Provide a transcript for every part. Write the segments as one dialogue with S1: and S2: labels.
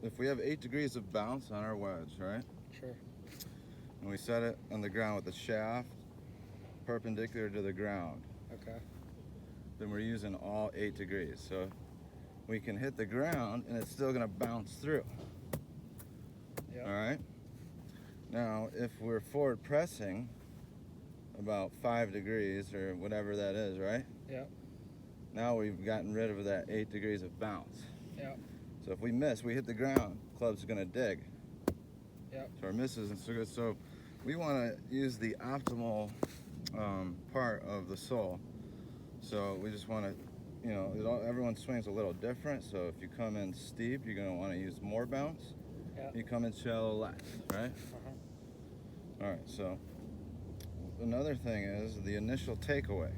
S1: if we have 8 degrees of bounce on our wedge, right?
S2: Sure.
S1: And we set it on the ground with the shaft perpendicular to the ground,
S2: Okay.
S1: then we're using all 8 degrees. So we can hit the ground and it's still gonna bounce through.
S2: Yeah.
S1: All right. Now, if we're forward pressing about 5 degrees or whatever that is, right?
S2: Yeah.
S1: Now we've gotten rid of that 8 degrees of bounce.
S2: Yeah.
S1: So if we miss, we hit the ground, club's gonna dig.
S2: Yeah.
S1: So our miss isn't so good. So we wanna use the optimal part of the sole. So we just wanna, everyone's swing's a little different. So if you come in steep, you're gonna wanna use more bounce.
S2: Yeah.
S1: You come in shallow, less, right? All right, so another thing is the initial takeaway.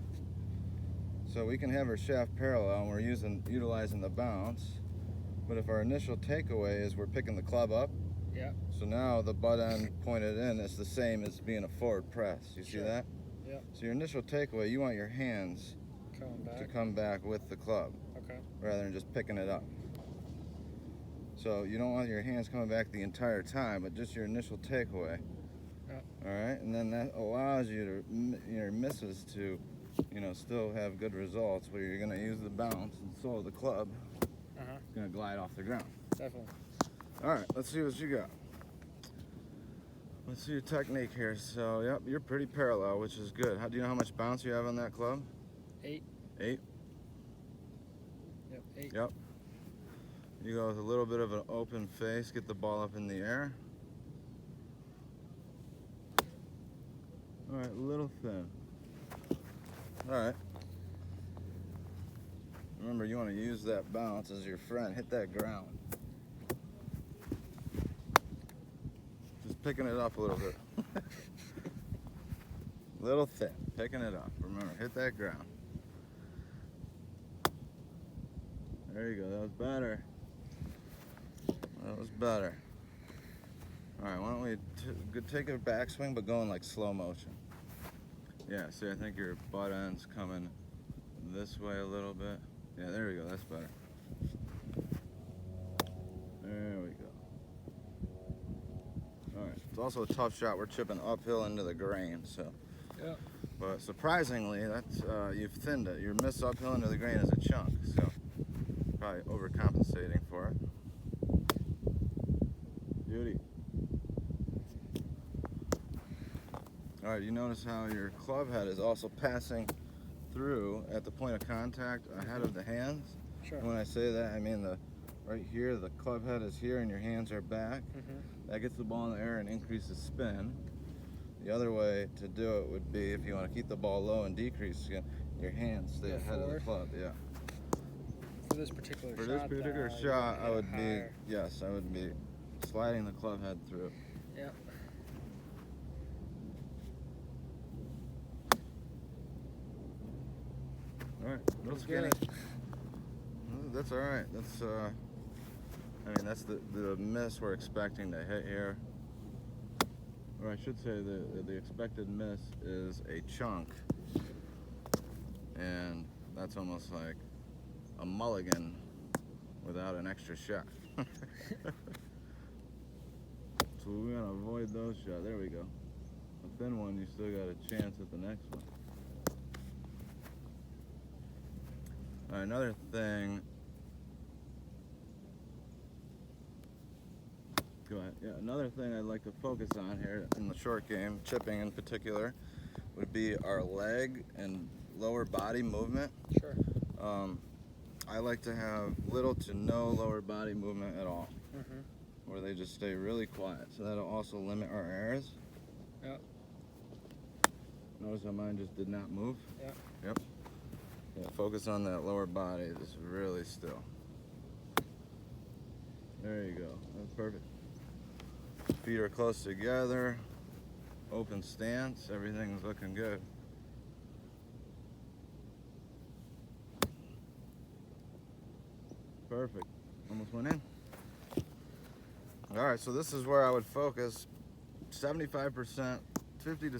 S1: So we can have our shaft parallel and we're utilizing the bounce, but if our initial takeaway is we're picking the club up,
S2: Yeah.
S1: so now the butt end pointed in is the same as being a forward press. You see
S2: Sure.
S1: that?
S2: Yeah.
S1: So your initial takeaway, you want your hands
S2: Coming back.
S1: to come back with the club
S2: Okay.
S1: rather than just picking it up. So you don't want your hands coming back the entire time, but just your initial takeaway.
S2: Yeah.
S1: All right, and then that allows you to your misses to, still have good results where you're gonna use the bounce and sole of the club. It's gonna glide off the ground.
S2: Definitely.
S1: All right, let's see what you got. Let's see your technique here. So, yep, you're pretty parallel, which is good. Do you know how much bounce you have on that club?
S2: 8.
S1: 8?
S2: Yep. 8.
S1: Yep. You go with a little bit of an open face, get the ball up in the air. All right, a little thin. All right. Remember, you want to use that bounce as your friend. Hit that ground. Just picking it up a little bit. Little thin, picking it up. Remember, hit that ground. There you go, that was better. That was better. All right, why don't we take a backswing, but go in like slow motion. Yeah, see, I think your butt end's coming this way a little bit. Yeah, there we go, that's better. There we go. All right, it's also a tough shot. We're chipping uphill into the grain, so.
S2: Yeah.
S1: But surprisingly, that's you've thinned it. Your miss uphill into the grain is a chunk, so probably overcompensating for it. Beauty. All right, you notice how your club head is also passing through at the point of contact ahead of the hands?
S2: Sure.
S1: And when I say that, I mean right here, the club head is here and your hands are back. That gets the ball in the air and increases spin. The other way to do it would be, if you want to keep the ball low and decrease spin, your hands stay
S2: Go
S1: ahead of the
S2: forward.
S1: club. Yeah.
S2: For this particular
S1: For
S2: shot.
S1: this particular
S2: though,
S1: shot,
S2: you
S1: I would be,
S2: higher.
S1: yes, I would be sliding the club head through.
S2: Yep.
S1: All right, no
S2: Let's
S1: skinny.
S2: get it.
S1: That's all right. That's the miss we're expecting to hit here. Or I should say the expected miss is a chunk, and that's almost like a mulligan without an extra shot. So we want to avoid those shots. There we go. A thin one, you still got a chance at the next one. All right, another thing. Go ahead. Yeah, another thing I'd like to focus on here in the short game, chipping in particular, would be our leg and lower body movement.
S2: Sure.
S1: I like to have little to no lower body movement at all, where they just stay really quiet. So that'll also limit our errors.
S2: Yep.
S1: Notice how mine just did not move?
S2: Yep.
S1: Yep. Yeah, focus on that lower body, just really still. There you go, that's perfect. Feet are close together, open stance, everything's looking good. Perfect, almost went in. All right, so this is where I would focus 75%, 50 to